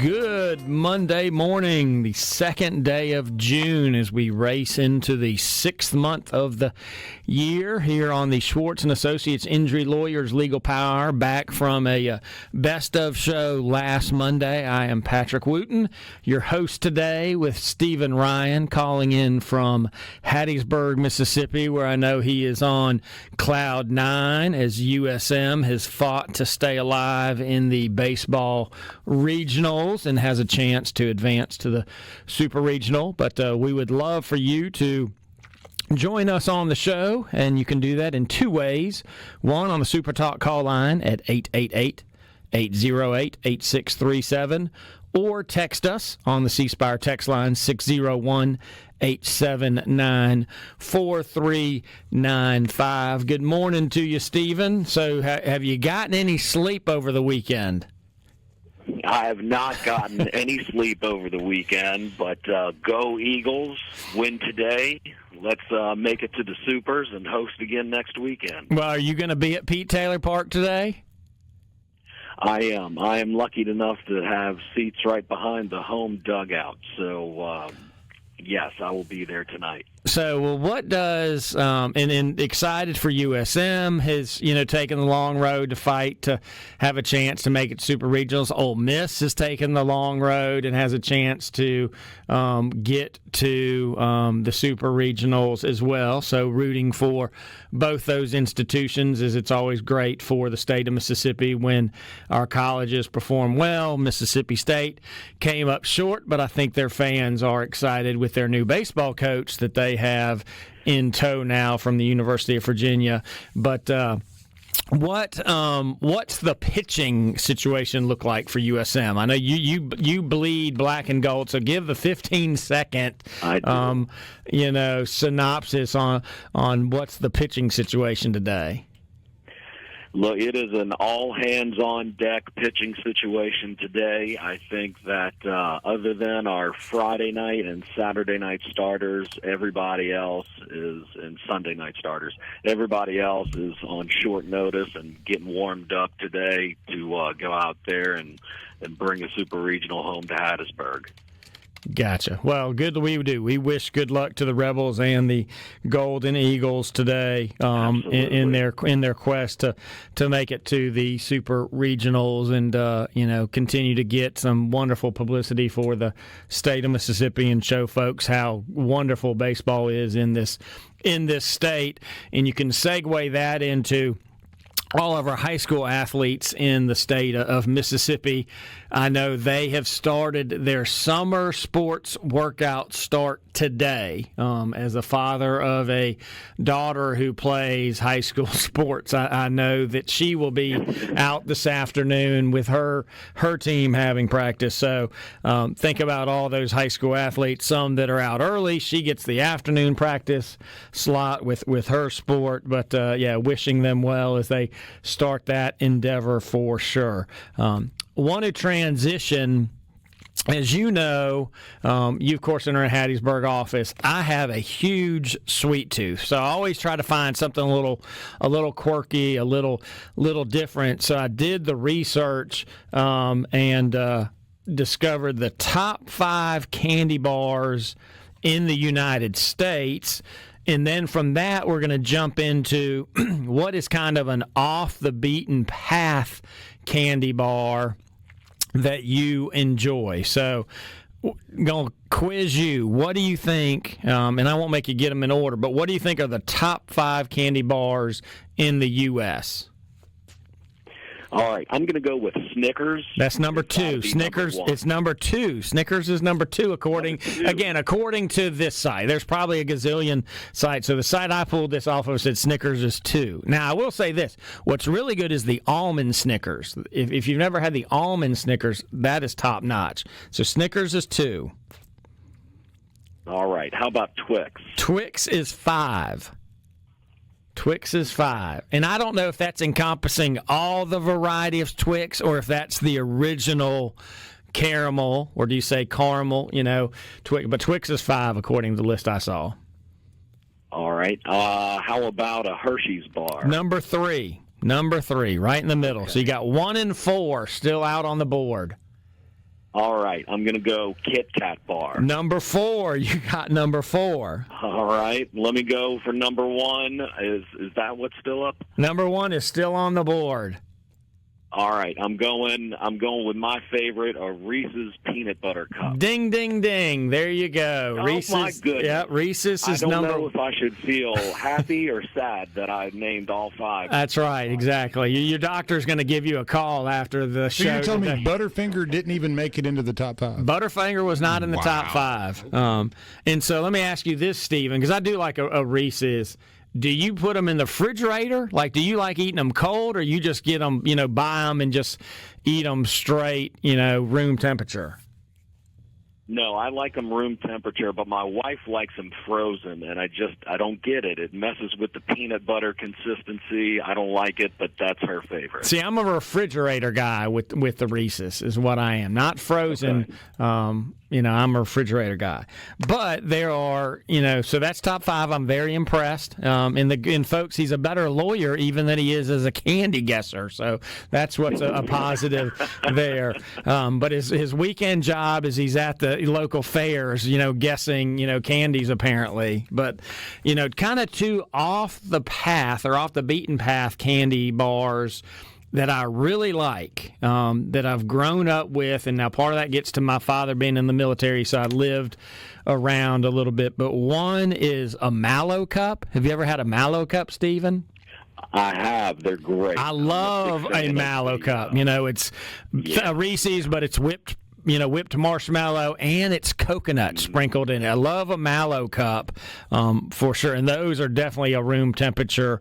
Good Monday morning, the second day of June as we race into the 6th month of the year here on the Schwartz and Associates Injury Lawyers Legal Power, back from a best of show last Monday. I am Patrick Wooten, your host today, with Stephen Ryan calling in from Hattiesburg, Mississippi, where I know he is on cloud nine as USM has fought to stay alive in the baseball regional and has a chance to advance to the Super Regional. But we would love for you to join us on the show, and you can do that in two ways. One, on the SuperTalk call line at 888-808-8637, or text us on the C Spire text line 601-879-4395. Good morning to you, Stephen. So have you gotten any sleep over the weekend? I have not gotten any sleep over the weekend, but go Eagles, win today. Let's make it to the Supers and host again next weekend. Well, are you going to be at Pete Taylor Park today? I am. I am lucky enough to have seats right behind the home dugout. So, yes, I will be there tonight. So, well, what does and excited for USM has taken the long road to fight to have a chance to make it Super Regionals. Ole Miss has taken the long road and has a chance to get to the Super Regionals as well. So, rooting for both those institutions, as it's always great for the state of Mississippi when our colleges perform well. Mississippi State came up short, but I think their fans are excited with their new baseball coach that they have in tow now from the University of Virginia. But what's the pitching situation look like for USM? I know you bleed black and gold, so give the 15-second synopsis on what's the pitching situation today. Look, it is an all-hands-on-deck pitching situation today. I think that other than our Friday night and Saturday night starters, everybody else is, and Sunday night starters, everybody else is on short notice and getting warmed up today to go out there and bring a Super Regional home to Hattiesburg. Gotcha. Well, good that we do. We wish good luck to the Rebels and the Golden Eagles today in their quest to make it to the Super Regionals and continue to get some wonderful publicity for the state of Mississippi and show folks how wonderful baseball is in this state. And you can segue that into all of our high school athletes in the state of Mississippi. I know they have started their summer sports workout start today. As a father of a daughter who plays high school sports, I know that she will be out this afternoon with her team having practice. So think about all those high school athletes, some that are out early. She gets the afternoon practice slot with her sport. But, wishing them well as they start that endeavor for sure. Want to transition. As you know, you, of course, in our Hattiesburg office, I have a huge sweet tooth. So I always try to find something a little quirky, a little different. So I did the research and discovered the top 5 candy bars in the United States. And then from that, we're going to jump into what is kind of an off-the-beaten-path candy bar that you enjoy. So I'm going to quiz you. What do you think, and I won't make you get them in order, but what do you think are the top 5 candy bars in the U.S.? All right, I'm going to go with Snickers. That's number 2. Snickers, it's number 2. Snickers is number 2, according to this site. There's probably a gazillion sites. So the site I pulled this off of said Snickers is 2. Now, I will say this. What's really good is the almond Snickers. If you've never had the almond Snickers, that is top notch. So Snickers is 2. All right, how about Twix? Twix is 5. Twix is 5. And I don't know if that's encompassing all the variety of Twix or if that's the original caramel, or do you say caramel, Twix. But Twix is 5 according to the list I saw. All right. How about a Hershey's bar? Number 3, right in the middle. Okay. So you got 1 and 4 still out on the board. All right, I'm going to go Kit Kat bar. Number 4. You got number 4. All right, let me go for number 1. Is that what's still up? Number 1 is still on the board. All right, I'm going with my favorite, a Reese's peanut butter cup. Ding, ding, ding! There you go. Oh Reese's, my goodness! Yeah, Reese's is number. I don't know if I should feel happy or sad that I named all 5. That's right, exactly. Your doctor's going to give you a call after the show. So you're telling today. me Butterfinger didn't even make it into the top 5? Butterfinger was not in the top 5. And so let me ask you this, Stephen, because I do like a Reese's. Do you put them in the refrigerator? Like, do you like eating them cold, or you just get them, buy them and just eat them straight, room temperature? No, I like them room temperature, but my wife likes them frozen, and I don't get it. It messes with the peanut butter consistency. I don't like it, but that's her favorite. See, I'm a refrigerator guy with the Reese's is what I am. Not frozen. Okay. I'm a refrigerator guy. But there are, so that's top 5. I'm very impressed. And folks, he's a better lawyer even than he is as a candy guesser. So that's what's a positive there. But his weekend job is he's at the local fairs, guessing, candies apparently. But, kind of two off the path or off the beaten path candy bars that I really like, that I've grown up with, and now part of that gets to my father being in the military, so I lived around a little bit. But one is a Mallow Cup. Have you ever had a Mallow Cup, Stephen? I have. They're great. I love a Mallow Cup. It's a Reese's, but it's whipped marshmallow, and it's coconut sprinkled in it. I love a Mallow Cup for sure, and those are definitely a room temperature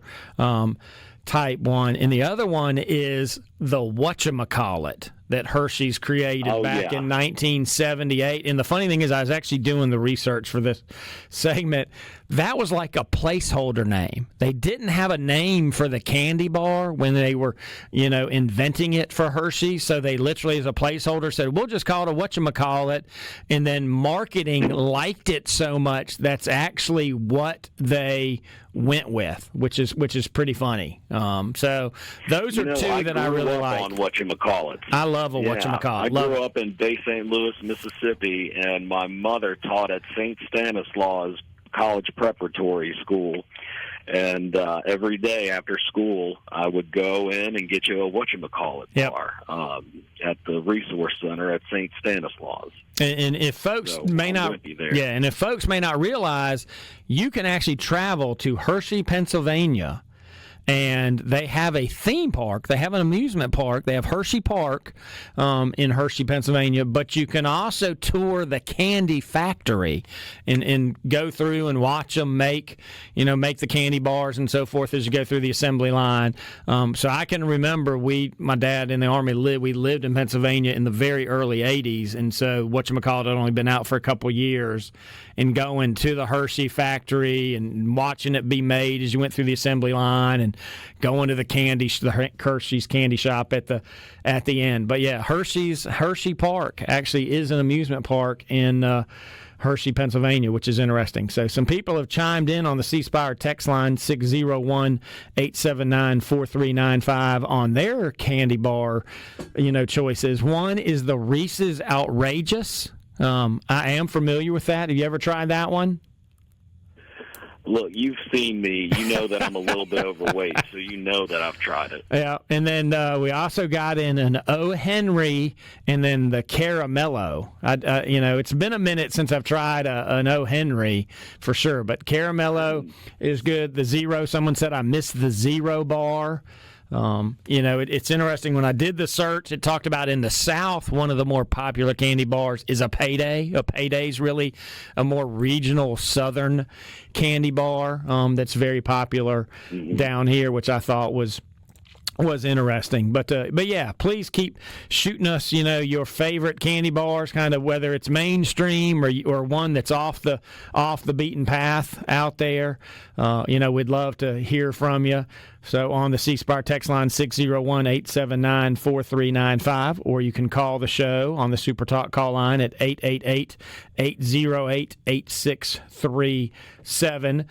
type one. And the other one is the whatchamacallit that Hershey's created back in 1978. And the funny thing is, I was actually doing the research for this segment. That was like a placeholder name. They didn't have a name for the candy bar when they were, inventing it for Hershey. So they literally, as a placeholder, said, we'll just call it a whatchamacallit. And then marketing liked it so much, that's actually what they went with, which is pretty funny. So those are two that I really like. On whatchamacallits. I love a whatchamacallit. I grew up in Bay St. Louis, Mississippi, and my mother taught at St. Stanislaus College Preparatory School. And every day after school, I would go in and get you a whatchamacallit bar at the Resource Center at St. Stanislaus. And if folks if folks may not realize, you can actually travel to Hershey, Pennsylvania, and they have a theme park. They have an amusement park. They have Hershey Park in Hershey, Pennsylvania. But you can also tour the candy factory and go through and watch them make the candy bars and so forth as you go through the assembly line. So I can remember my dad in the Army, we lived in Pennsylvania in the very early 80s. And so whatchamacallit had only been out for a couple years. And going to the Hershey factory and watching it be made as you went through the assembly line, and going to the Hershey's candy shop at the end. But yeah, Hershey Park actually is an amusement park in Hershey, Pennsylvania, which is interesting. So some people have chimed in on the C Spire text line 601-879-4395 on their candy bar, choices. One is the Reese's Outrageous. I am familiar with that. Have you ever tried that one? Look, you've seen me. You know that I'm a little bit overweight, so you know that I've tried it. Yeah, and then we also got in an O. Henry and then the Caramello. It's been a minute since I've tried an O. Henry for sure, but Caramello is good. The Zero, someone said I missed the Zero bar. It's interesting. When I did the search, it talked about in the South, one of the more popular candy bars is a Payday. A Payday is really a more regional Southern candy bar that's very popular down here, which I thought was interesting. But yeah, please keep shooting us, your favorite candy bars, kind of whether it's mainstream or one that's off the beaten path out there. We'd love to hear from you. So on the C Spire text line 601-879-4395, or you can call the show on the SuperTalk call line at 888-808-8637.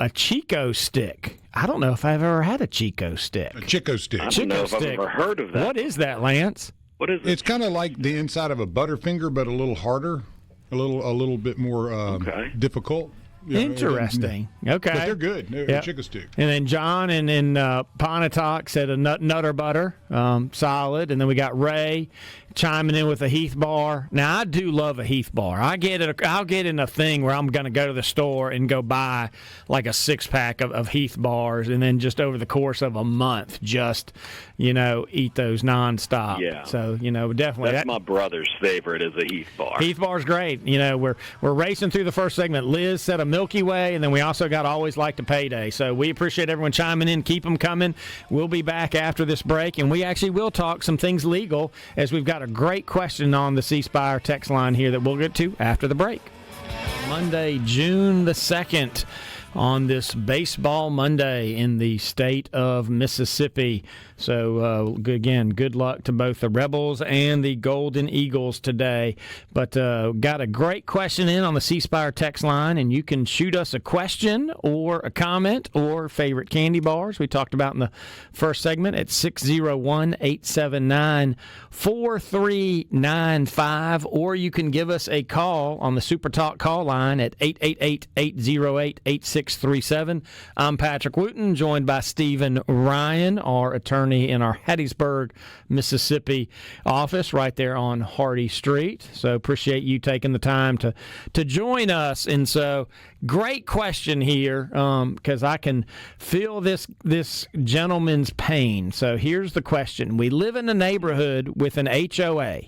A Chico stick. I don't know if I've ever had a Chico stick. A Chico stick. I don't know if I've ever heard of that. What is that, Lance? What is it? It's kind of like the inside of a Butterfinger, but a little harder, a little bit more difficult. Interesting. Okay. But they're good. They're chicken stick. And then John in Pontotoc said a Nutter Butter, solid. And then we got Ray chiming in with a Heath bar. Now, I do love a Heath bar. I'll get in a thing where I'm going to go to the store and go buy like a 6-pack of Heath bars, and then just over the course of a month, just, eat those nonstop. Yeah. So, definitely. That's my brother's favorite is a Heath bar. Heath bar's great. We're racing through the first segment. Liz said a Milky Way, and then we also got Always Like a Payday. So we appreciate everyone chiming in. Keep them coming. We'll be back after this break, and we actually will talk some things legal, as we've got a great question on the C Spire text line here that we'll get to after the break. Monday, June the 2nd, on this Baseball Monday in the state of Mississippi. So, again, good luck to both the Rebels and the Golden Eagles today. But got a great question in on the C Spire text line, and you can shoot us a question or a comment or favorite candy bars we talked about in the first segment at 601-879-4395, or you can give us a call on the SuperTalk call line at 888-808-8637. I'm Patrick Wooten, joined by Stephen Ryan, our attorney in our Hattiesburg, Mississippi office right there on Hardy Street. So appreciate you taking the time to join us. And so great question here, because I can feel this gentleman's pain. So here's the question. We live in a neighborhood with an HOA.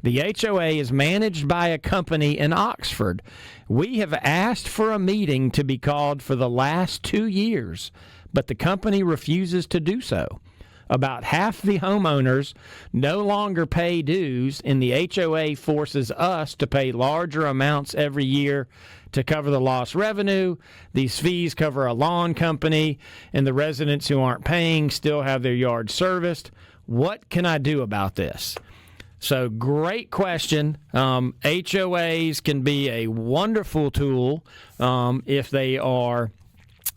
The HOA is managed by a company in Oxford. We have asked for a meeting to be called for the last 2 years, but the company refuses to do so. About half the homeowners no longer pay dues, and the HOA forces us to pay larger amounts every year to cover the lost revenue. These fees cover a lawn company, and the residents who aren't paying still have their yard serviced. What can I do about this? So, great question. HOAs can be a wonderful tool if they are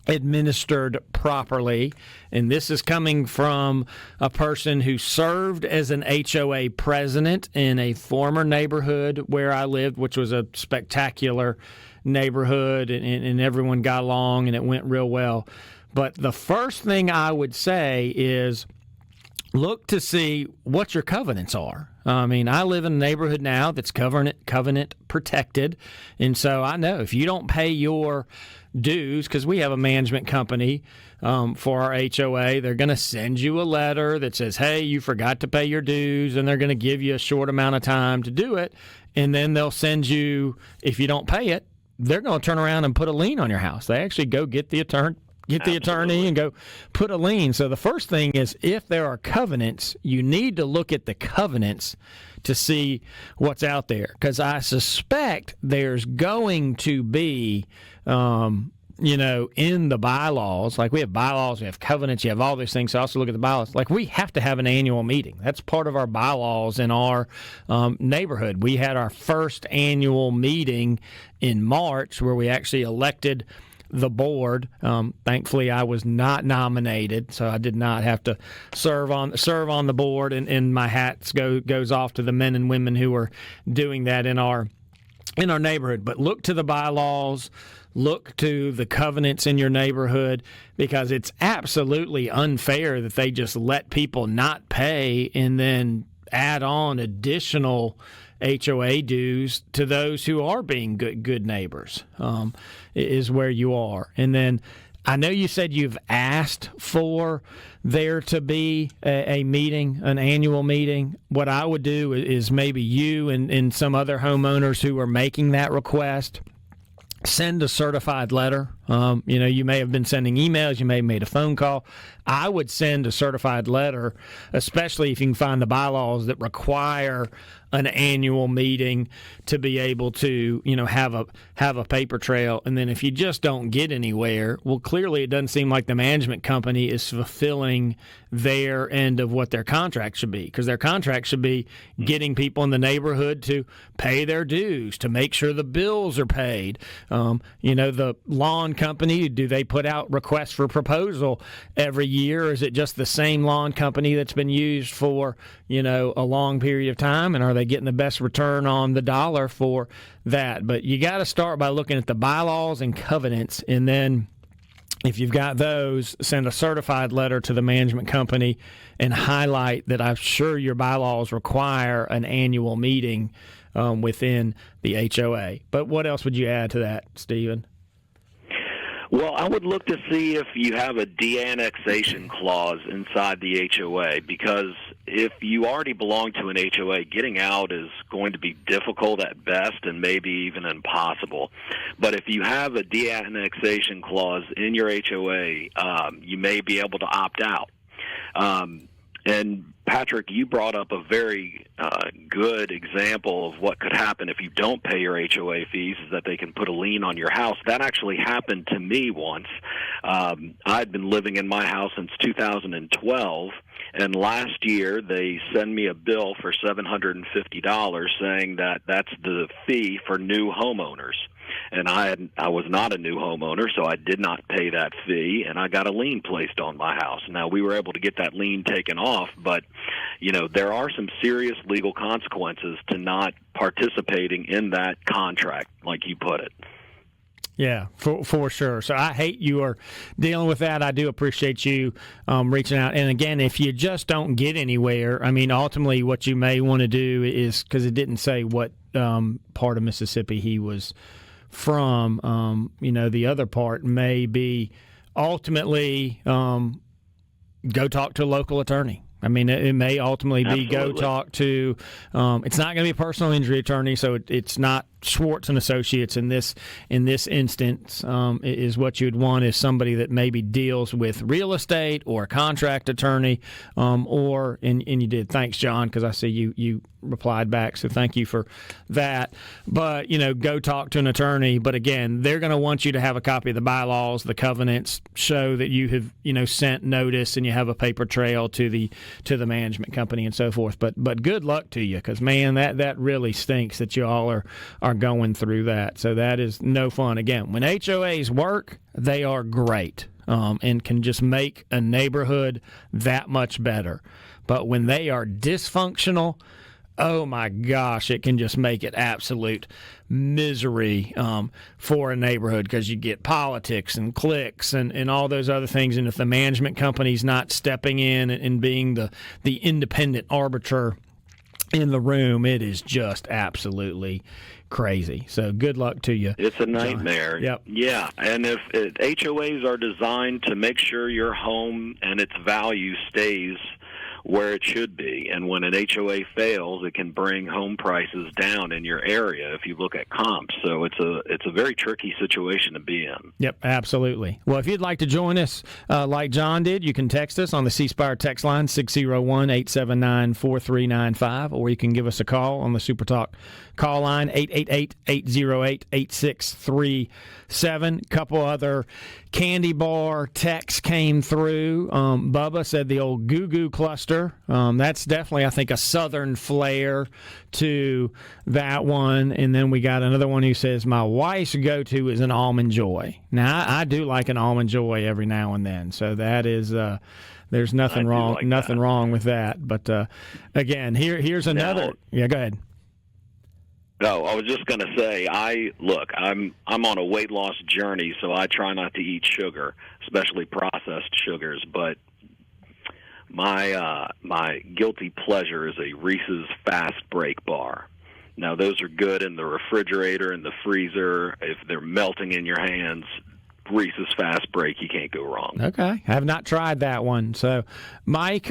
administered properly, and this is coming from a person who served as an HOA president in a former neighborhood where I lived, which was a spectacular neighborhood, and everyone got along and it went real well. But the first thing I would say is look to see what your covenants are. I mean, I live in a neighborhood now that's covenant protected, and so I know if you don't pay your dues, because we have a management company for our HOA, they're going to send you a letter that says, hey, you forgot to pay your dues, and they're going to give you a short amount of time to do it, and then they'll send you, if you don't pay it, they're going to turn around and put a lien on your house. They actually go get the attorney and go put a lien. So the first thing is, if there are covenants, you need to look at the covenants to see what's out there, because I suspect there's going to be in the bylaws, like we have bylaws, we have covenants, you have all these things. So also look at the bylaws. Like, we have to have an annual meeting. That's part of our bylaws in our neighborhood. We had our first annual meeting in March where we actually elected the board. Thankfully, I was not nominated, so I did not have to serve on the board, and my hats goes off to the men and women who are doing that in our neighborhood. But look to the bylaws, look to the covenants in your neighborhood, because it's absolutely unfair that they just let people not pay and then add on additional HOA dues to those who are being good neighbors, is where you are. And then I know you said you've asked for there to be a meeting, an annual meeting. What I would do is maybe you and some other homeowners who are making that request, send a certified letter. You may have been sending emails, you may have made a phone call. I would send a certified letter, especially if you can find the bylaws that require an annual meeting to be able to, have a paper trail. And then if you just don't get anywhere, well, clearly it doesn't seem like the management company is fulfilling their end of what their contract should be, because their contract should be getting people in the neighborhood to pay their dues, to make sure the bills are paid. The lawn company? Do they put out requests for proposal every year, or is it just the same lawn company that's been used for, a long period of time, and are they getting the best return on the dollar for that? But you got to start by looking at the bylaws and covenants, and then if you've got those, send a certified letter to the management company and highlight that I'm sure your bylaws require an annual meeting within the HOA. But what else would you add to that, Stephen? Well, I would look to see if you have a de-annexation clause inside the HOA, because if you already belong to an HOA, getting out is going to be difficult at best and maybe even impossible. But if you have a de-annexation clause in your HOA, you may be able to opt out. And Patrick, you brought up a very good example of what could happen if you don't pay your HOA fees, is that they can put a lien on your house. That actually happened to me once. I'd been living in my house since 2012, and last year they sent me a bill for $750 saying that that's the fee for new homeowners. And I was not a new homeowner, so I did not pay that fee, and I got a lien placed on my house. Now, we were able to get that lien taken off, but, there are some serious legal consequences to not participating in that contract, like you put it. Yeah, for sure. So I hate you are dealing with that. I do appreciate you reaching out. And again, if you just don't get anywhere, ultimately what you may want to do is, because it didn't say what part of Mississippi he was from, the other part may be ultimately go talk to a local attorney. It may ultimately be Absolutely. go talk to, it's not going to be a personal injury attorney, so it's not Schwartz and Associates in this instance. Is what you'd want is somebody that maybe deals with real estate or a contract attorney, and you did. Thanks, John, because I see you replied back, so thank you for that. But go talk to an attorney. But again, they're going to want you to have a copy of the bylaws, the covenants, show that you have sent notice and you have a paper trail to the management company and so forth. But good luck to you, because man, that really stinks that you all are going through that. So that is no fun. Again, when HOAs work, they are great and can just make a neighborhood that much better. But when they are dysfunctional, oh my gosh, it can just make it absolute misery for a neighborhood, because you get politics and cliques and all those other things. And if the management company's not stepping in and being the independent arbiter in the room, it is just absolutely crazy. So good luck to you. It's a nightmare. John. Yep. Yeah, and if HOAs are designed to make sure your home and its value stays where it should be, and when an HOA fails, it can bring home prices down in your area if you look at comps. So it's a very tricky situation to be in. Yep, absolutely. Well, if you'd like to join us like John did, you can text us on the C Spire text line 601-879-4395, or you can give us a call on the SuperTalk call line 888-808-8637. Couple other candy bar texts came through. Bubba said the old Goo Goo Cluster. That's definitely, I think, a southern flair to that one. And then we got another one who says, my wife's go-to is an Almond Joy. Now, I do like an Almond Joy every now and then. So that is... there's nothing wrong, wrong with that. But again, here's another. Yeah, go ahead. No, I was just going to say, I'm on a weight loss journey, so I try not to eat sugar, especially processed sugars. But my guilty pleasure is a Reese's Fast Break bar. Now, those are good in the refrigerator and the freezer. If they're melting in your hands, Reese's Fast Break, you can't go wrong. Okay, I have not tried that one. So, Mike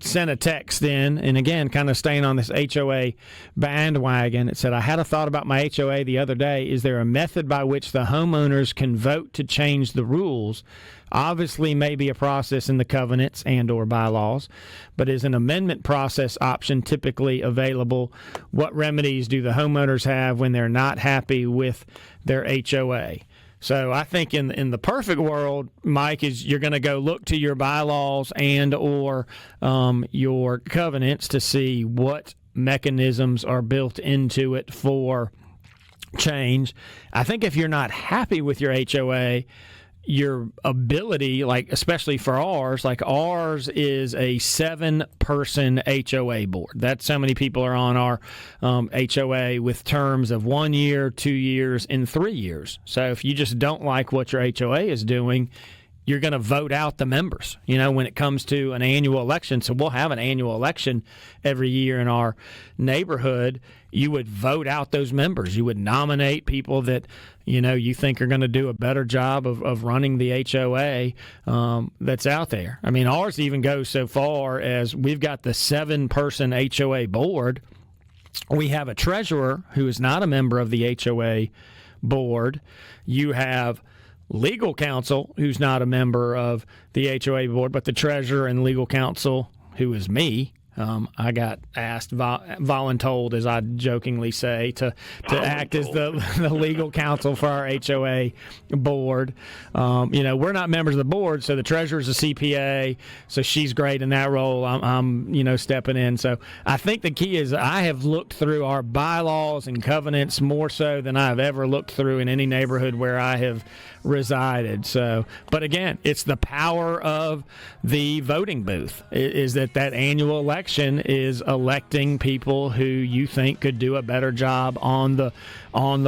sent a text in, and again, kind of staying on this HOA bandwagon. It said, I had a thought about my HOA the other day. Is there a method by which the homeowners can vote to change the rules? Obviously, maybe a process in the covenants and or bylaws, but is an amendment process option typically available? What remedies do the homeowners have when they're not happy with their HOA? So I think in the perfect world, Mike, is you're going to go look to your bylaws and or your covenants to see what mechanisms are built into it for change. I think if you're not happy with your HOA, your ability, like especially for ours, like ours is a 7-person HOA board. That's how many people are on our HOA with terms of 1 year, 2 years, and 3 years. So if you just don't like what your HOA is doing, you're going to vote out the members, when it comes to an annual election. So we'll have an annual election every year in our neighborhood. You would vote out those members. You would nominate people that, you think are going to do a better job of running the HOA that's out there. I mean, ours even goes so far as we've got the 7-person HOA board. We have a treasurer who is not a member of the HOA board. You have legal counsel, who's not a member of the HOA board, but the treasurer and legal counsel, who is me. I got asked, voluntold, as I jokingly say, to act as the legal counsel for our HOA board. We're not members of the board, so the treasurer's a CPA, so she's great in that role. I'm stepping in. So I think the key is I have looked through our bylaws and covenants more so than I've ever looked through in any neighborhood where I have resided. So, but again, it's the power of the voting booth, is that annual election is electing people who you think could do a better job on the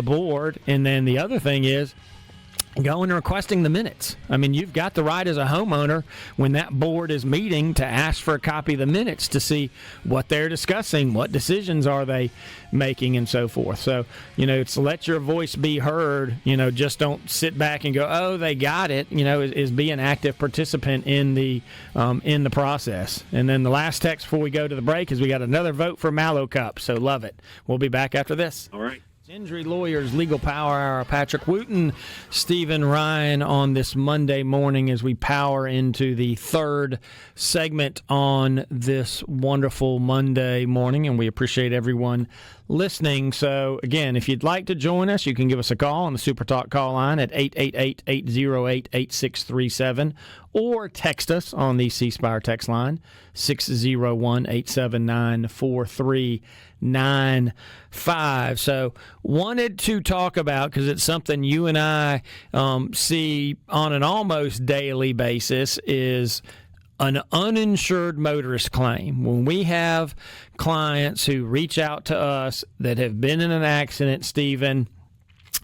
board. And then the other thing is going and requesting the minutes. I mean, you've got the right as a homeowner when that board is meeting to ask for a copy of the minutes to see what they're discussing, what decisions are they making, and so forth. So, it's let your voice be heard. Just don't sit back and go, oh, they got it. Is be an active participant in the process. And then the last text before we go to the break is we got another vote for Mallow Cup. So love it. We'll be back after this. All right. Injury Lawyers Legal Power Hour. Patrick Wooten, Stephen Ryan on this Monday morning as we power into the third segment on this wonderful Monday morning, and we appreciate everyone listening. So, again, if you'd like to join us, you can give us a call on the SuperTalk call line at 888-808-8637 or text us on the C Spire text line 601-879-4395. So wanted to talk about, because it's something you and I see on an almost daily basis, is an uninsured motorist claim. When we have clients who reach out to us that have been in an accident, Stephen,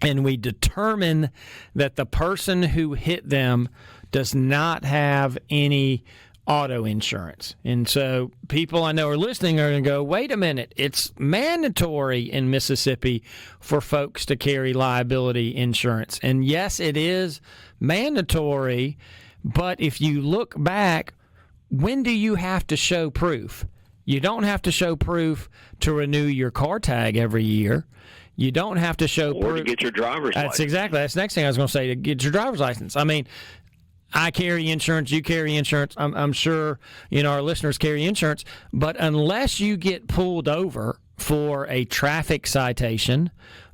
and we determine that the person who hit them does not have any auto insurance. And so people I know are listening are going to go, wait a minute, it's mandatory in Mississippi for folks to carry liability insurance. And yes, it is mandatory, but if you look back, when do you have to show proof? You don't have to show proof to renew your car tag every year. You don't have to show proof. Or to get your driver's license. That's the next thing I was going to say, to get your driver's license. I mean, I carry insurance, you carry insurance, I'm sure our listeners carry insurance, but unless you get pulled over for a traffic citation,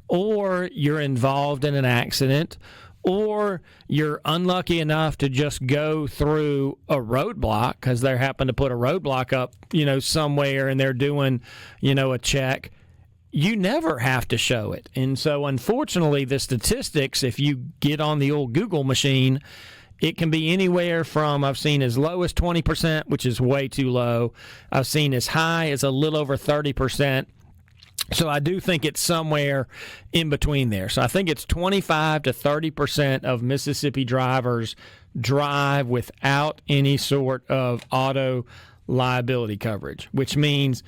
or you're involved in an accident, or you're unlucky enough to just go through a roadblock because they happen to put a roadblock up, somewhere, and they're doing, a check, you never have to show it. And so, unfortunately, the statistics, if you get on the old Google machine, it can be anywhere from, I've seen as low as 20%, which is way too low. I've seen as high as a little over 30%. So I do think it's somewhere in between there. So I think it's 25 to 30% of Mississippi drivers drive without any sort of auto liability coverage, which means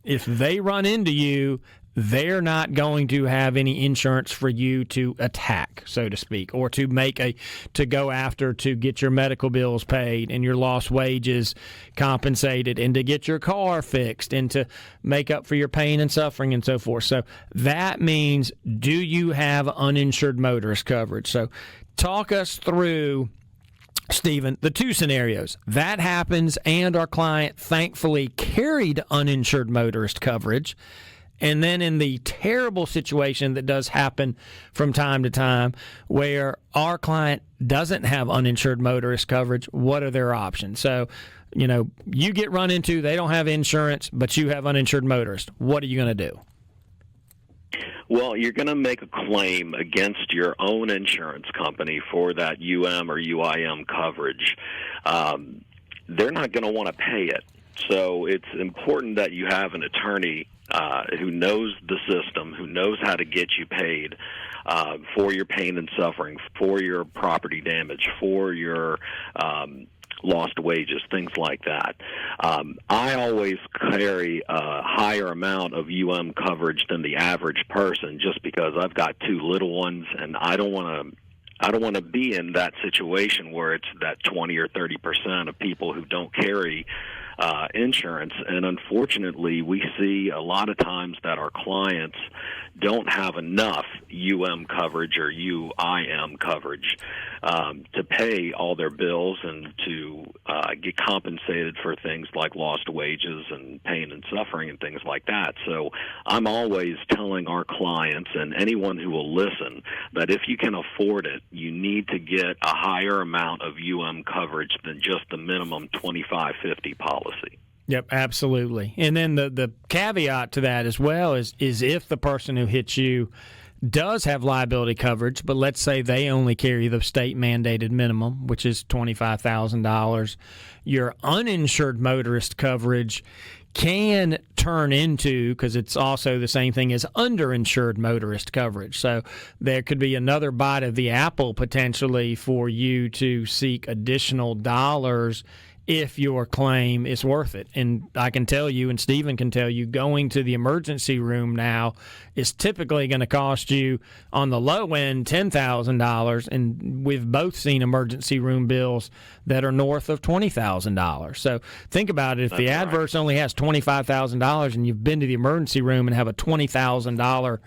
if they run into you, they're not going to have any insurance for you to attack, so to speak, or to go after to get your medical bills paid and your lost wages compensated and to get your car fixed and to make up for your pain and suffering and so forth. So that means, do you have uninsured motorist coverage? So talk us through, Stephen, the two scenarios. That happens and our client thankfully carried uninsured motorist coverage. And then in the terrible situation that does happen from time to time where our client doesn't have uninsured motorist coverage, what are their options? So, you get run into, they don't have insurance, but you have uninsured motorist. What are you going to do? Well, you're going to make a claim against your own insurance company for that or UIM coverage. They're not going to want to pay it. So it's important that you have an attorney who knows the system, who knows how to get you paid for your pain and suffering, for your property damage, for your lost wages, things like that. I always carry a higher amount of coverage than the average person just because I've got 2 little ones, and I don't want to be in that situation where it's that 20 or 30% of people who don't carry insurance. And unfortunately, we see a lot of times that our clients don't have enough coverage or UIM coverage to pay all their bills and to get compensated for things like lost wages and pain and suffering and things like that. So I'm always telling our clients and anyone who will listen that if you can afford it, you need to get a higher amount of coverage than just the minimum 25-50 policy. Yep, absolutely. And then the caveat to that as well is if the person who hits you does have liability coverage, but let's say they only carry the state-mandated minimum, which is $25,000, your uninsured motorist coverage can turn into, because it's also the same thing as underinsured motorist coverage. So there could be another bite of the apple potentially for you to seek additional dollars if your claim is worth it. And I can tell you, and Stephen can tell you, going to the emergency room now is typically going to cost you, on the low end, $10,000, and we've both seen emergency room bills that are north of $20,000. So think about it. If the adverse only has $25,000 and you've been to the emergency room and have a $20,000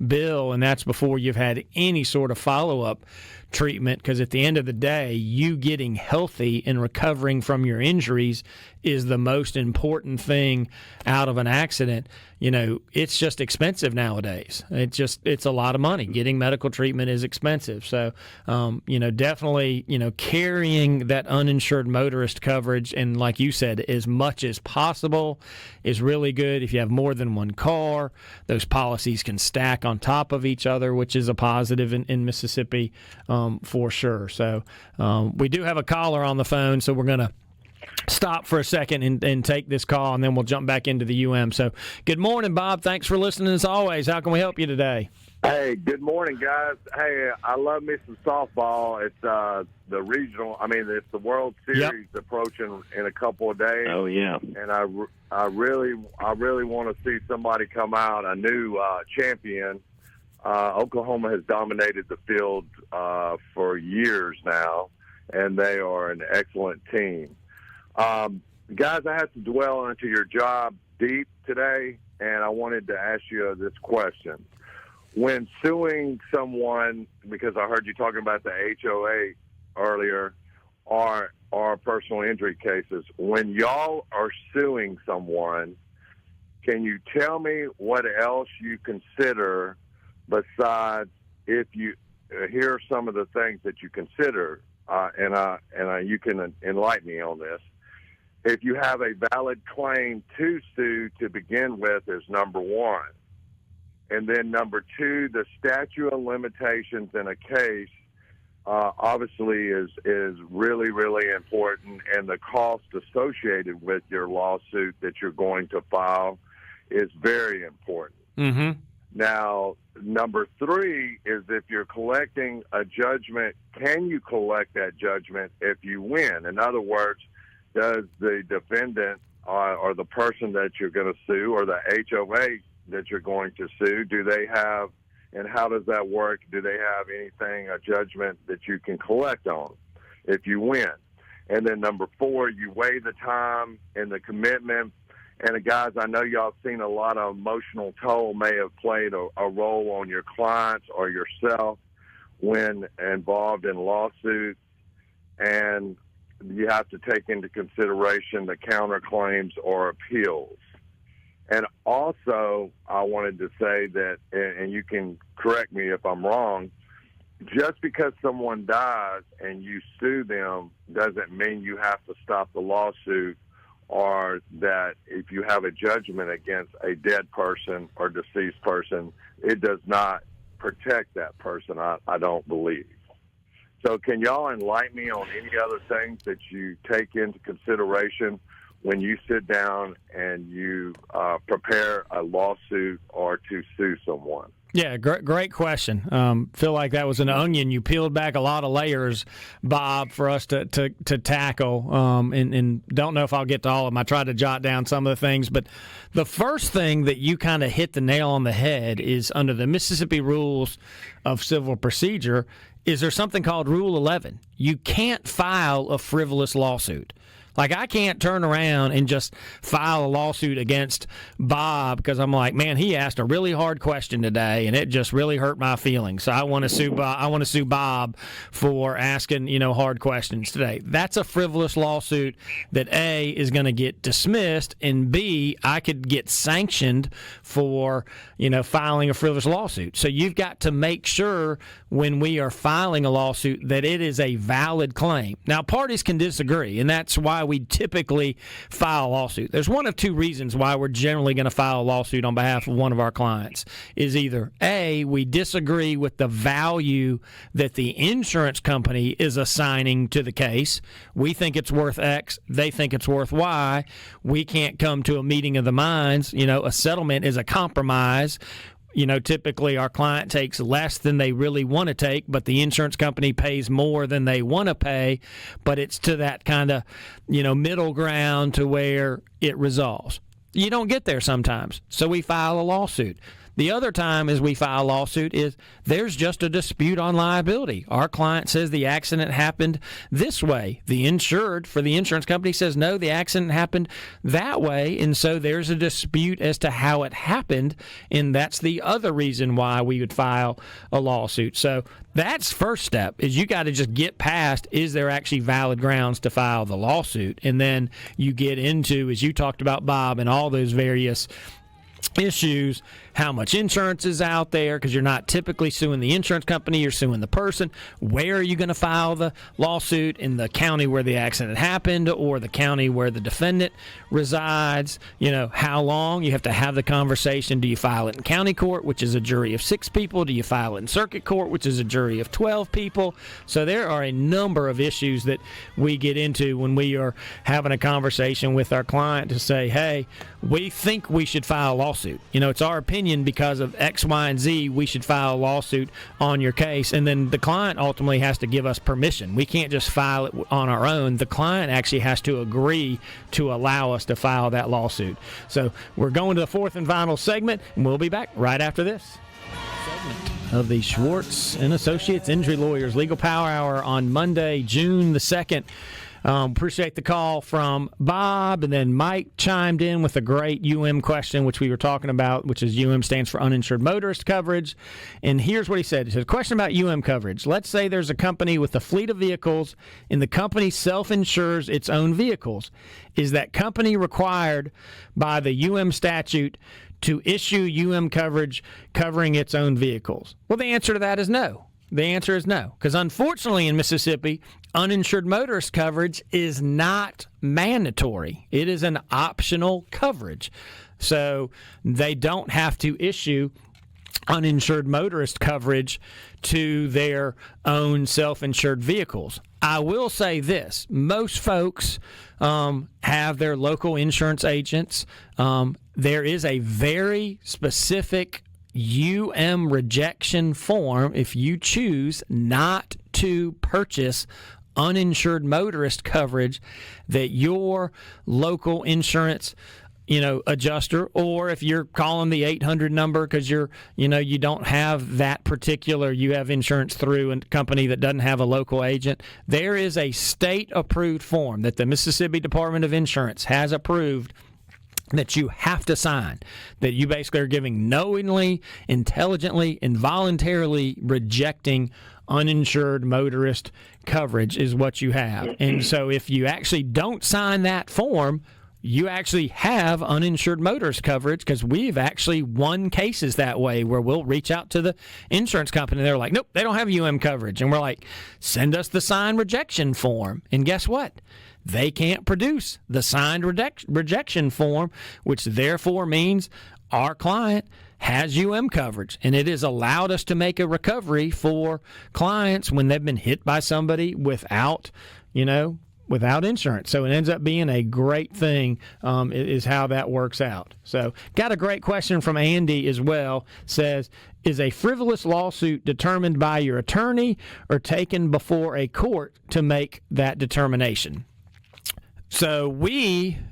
bill, and that's before you've had any sort of follow-up treatment, because at the end of the day, you getting healthy and recovering from your injuries is the most important thing out of an accident. You know, it's just expensive nowadays. It's a lot of money. Getting medical treatment is expensive. So, definitely, carrying that uninsured motorist coverage, and like you said, as much as possible is really good. If you have more than one car, those policies can stack on top of each other, which is a positive in Mississippi for sure. So we do have a caller on the phone, so we're going to stop for a second and take this call, and then we'll jump back into the So good morning, Bob. Thanks for listening as always. How can we help you today? Hey, good morning, guys. Hey, I love me some softball. It's the regional. It's the World Series approaching in a couple of days. Oh yeah. And I really want to see somebody come out, a new champion. Oklahoma has dominated the field for years now, and they are an excellent team. Guys, I have to dwell into your job deep today, and I wanted to ask you this question. When suing someone, because I heard you talking about the HOA earlier, or personal injury cases, when y'all are suing someone, can you tell me what else you consider besides, if you here are some of the things that you consider, and you can enlighten me on this. If you have a valid claim to sue to begin with is number one. And then number two, the statute of limitations in a case obviously is really, really important, and the cost associated with your lawsuit that you're going to file is very important. Mm-hmm. Now, number three is if you're collecting a judgment, can you collect that judgment if you win? In other words, does the defendant or the person that you're going to sue, or the HOA that you're going to sue, do they have, and how does that work? Do they have anything, a judgment that you can collect on if you win? And then number four, you weigh the time and the commitment. And guys, I know y'all seen a lot of emotional toll may have played a role on your clients or yourself when involved in lawsuits. And you have to take into consideration the counterclaims or appeals. And also, I wanted to say that, and you can correct me if I'm wrong, just because someone dies and you sue them doesn't mean you have to stop the lawsuit or that if you have a judgment against a dead person or deceased person, it does not protect that person, I don't believe. So can y'all enlighten me on any other things that you take into consideration when you sit down and you prepare a lawsuit or to sue someone? Yeah, great question. Feel like that was an onion. You peeled back a lot of layers, Bob, for us to tackle. And don't know if I'll get to all of them. I tried to jot down some of the things, but the first thing that you kind of hit the nail on the head is under the Mississippi Rules of Civil Procedure. Is there something called Rule 11? You can't file a frivolous lawsuit. Like, I can't turn around and just file a lawsuit against Bob because I'm like, man, he asked a really hard question today, and it just really hurt my feelings. So I want to sue Bob. I want to sue Bob for asking, hard questions today. That's a frivolous lawsuit that A, is going to get dismissed, and B, I could get sanctioned for filing a frivolous lawsuit. So you've got to make sure when we are filing a lawsuit that it is a valid claim. Now, parties can disagree, and that's why we typically file a lawsuit. There's one of two reasons why we're generally going to file a lawsuit on behalf of one of our clients. Is either A, we disagree with the value that the insurance company is assigning to the case. We think it's worth X. They think it's worth Y. We can't come to a meeting of the minds. A settlement is a compromise. Typically our client takes less than they really want to take, but the insurance company pays more than they want to pay. But it's to that kind of, middle ground to where it resolves. You don't get there sometimes, so we file a lawsuit. The other time is we file a lawsuit is there's just a dispute on liability. Our client says the accident happened this way. The insured for the insurance company says, no, the accident happened that way. And so there's a dispute as to how it happened. And that's the other reason why we would file a lawsuit. So that's first step is you got to just get past, is there actually valid grounds to file the lawsuit? And then you get into, as you talked about, Bob, and all those various issues, how much insurance is out there, because you're not typically suing the insurance company, you're suing the person. Where are you going to file the lawsuit? In the county where the accident happened or the county where the defendant resides? How long? You have to have the conversation. Do you file it in county court, which is a jury of 6 people? Do you file it in circuit court, which is a jury of 12 people? So there are a number of issues that we get into when we are having a conversation with our client to say, hey, we think we should file a lawsuit. It's our opinion because of X, Y, and Z, we should file a lawsuit on your case. And then the client ultimately has to give us permission. We can't just file it on our own. The client actually has to agree to allow us to file that lawsuit. So we're going to the fourth and final segment, and we'll be back right after this. Of the Schwartz and Associates Injury Lawyers Legal Power Hour on Monday, June the 2nd. Appreciate the call from Bob, and then Mike chimed in with a great question, which we were talking about, which is stands for uninsured motorist coverage. And here's what he said. He said, question about coverage. Let's say there's a company with a fleet of vehicles, and the company self-insures its own vehicles. Is that company required by the statute to issue coverage covering its own vehicles? Well, the answer to that is no. The answer is no, because unfortunately in Mississippi, uninsured motorist coverage is not mandatory. It is an optional coverage. So they don't have to issue uninsured motorist coverage to their own self-insured vehicles. I will say this. Most folks have their local insurance agents. There is a very specific rejection form if you choose not to purchase uninsured motorist coverage that your local insurance adjuster, or if you're calling the 800 number because you don't have that particular, you have insurance through a company that doesn't have a local agent, there is a state approved form that the Mississippi Department of Insurance has approved that you have to sign, that you basically are giving knowingly, intelligently, and voluntarily rejecting uninsured motorist coverage is what you have. And so if you actually don't sign that form, you actually have uninsured motorist coverage, because we've actually won cases that way where we'll reach out to the insurance company and they're like, nope, they don't have coverage. And we're like, send us the signed rejection form. And guess what? they can't produce the signed rejection form, which therefore means our client has coverage, and it has allowed us to make a recovery for clients when they've been hit by somebody without insurance. So it ends up being a great thing, is how that works out. So got a great question from Andy as well. Says, is a frivolous lawsuit determined by your attorney or taken before a court to make that determination? So when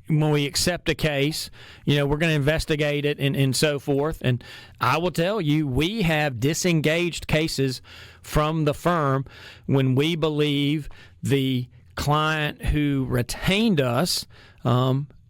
we accept a case, we're going to investigate it and so forth. And I will tell you, we have disengaged cases from the firm when we believe the client who retained us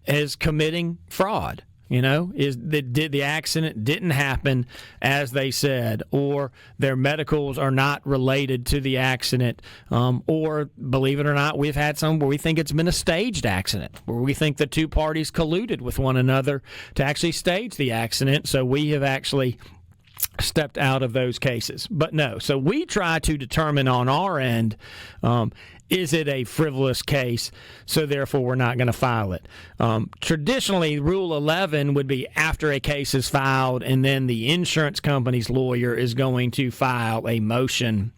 is committing fraud. The accident didn't happen as they said, or their medicals are not related to the accident, or believe it or not, we've had some where we think it's been a staged accident, where we think the two parties colluded with one another to actually stage the accident. So we have actually stepped out of those cases. But no, so we try to determine on our end, is it a frivolous case, so therefore we're not going to file it. Traditionally, Rule 11 would be after a case is filed, and then the insurance company's lawyer is going to file a motion,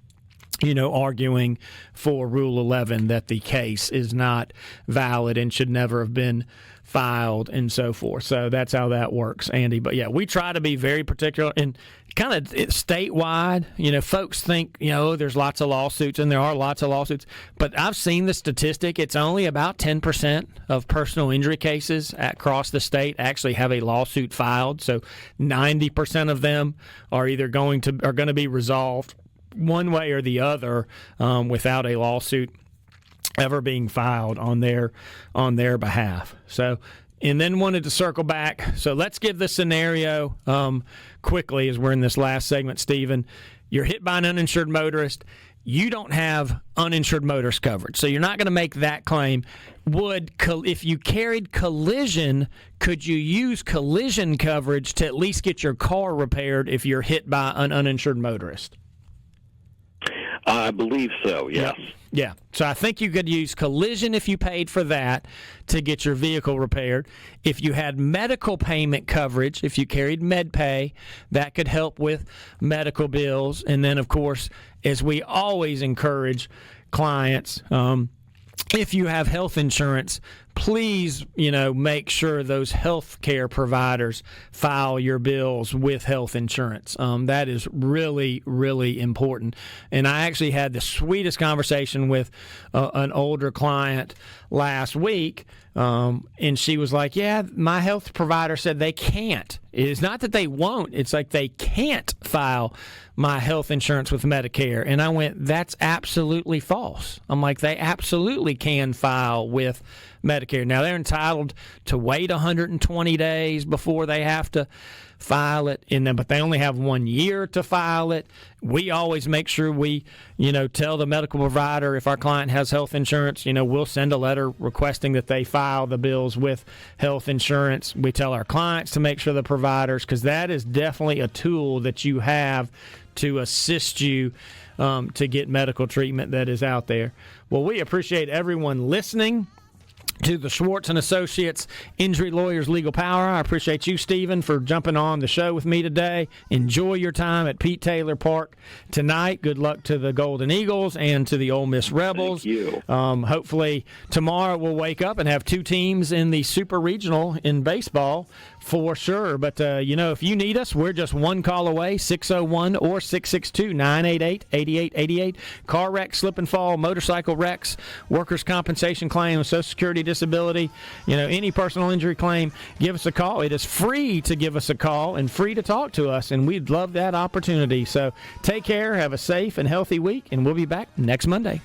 arguing for Rule 11 that the case is not valid and should never have been filed and so forth. So that's how that works, Andy. But yeah, we try to be very particular and kind of statewide. Folks think, there's lots of lawsuits, and there are lots of lawsuits. But I've seen the statistic. It's only about 10% of personal injury cases across the state actually have a lawsuit filed. So 90% of them are either going to be resolved one way or the other without a lawsuit ever being filed on their behalf. So, and then wanted to circle back. So let's give the scenario quickly as we're in this last segment, Stephen. You're hit by an uninsured motorist. You don't have uninsured motorist coverage, so you're not going to make that claim. If you carried collision, could you use collision coverage to at least get your car repaired if you're hit by an uninsured motorist? I believe so, yes. Yeah. So I think you could use collision if you paid for that to get your vehicle repaired. If you had medical payment coverage, if you carried MedPay, that could help with medical bills. And then, of course, as we always encourage clients, if you have health insurance, please, make sure those health care providers file your bills with health insurance. That is really, really important. And I actually had the sweetest conversation with an older client last week, and she was like, yeah, my health provider said they can't. It's not that they won't. It's like they can't file my health insurance with Medicare. And I went, that's absolutely false. I'm like, they absolutely can file with Medicare. Now, they're entitled to wait 120 days before they have to file it, but they only have 1 year to file it. We always make sure we, tell the medical provider if our client has health insurance, we'll send a letter requesting that they file the bills with health insurance. We tell our clients to make sure the providers, because that is definitely a tool that you have to assist you to get medical treatment that is out there. Well, we appreciate everyone listening to the Schwartz & Associates Injury Lawyers Legal Power. I appreciate you, Stephen, for jumping on the show with me today. Enjoy your time at Pete Taylor Park tonight. Good luck to the Golden Eagles and to the Ole Miss Rebels. Thank you. Hopefully tomorrow we'll wake up and have two teams in the Super Regional in baseball for sure. But, if you need us, we're just one call away, 601 or 662-988-8888. Car wreck, slip and fall, motorcycle wrecks, workers' compensation claim, Social Security disability, any personal injury claim, give us a call. It is free to give us a call and free to talk to us, and we'd love that opportunity. So take care, have a safe and healthy week, and we'll be back next Monday.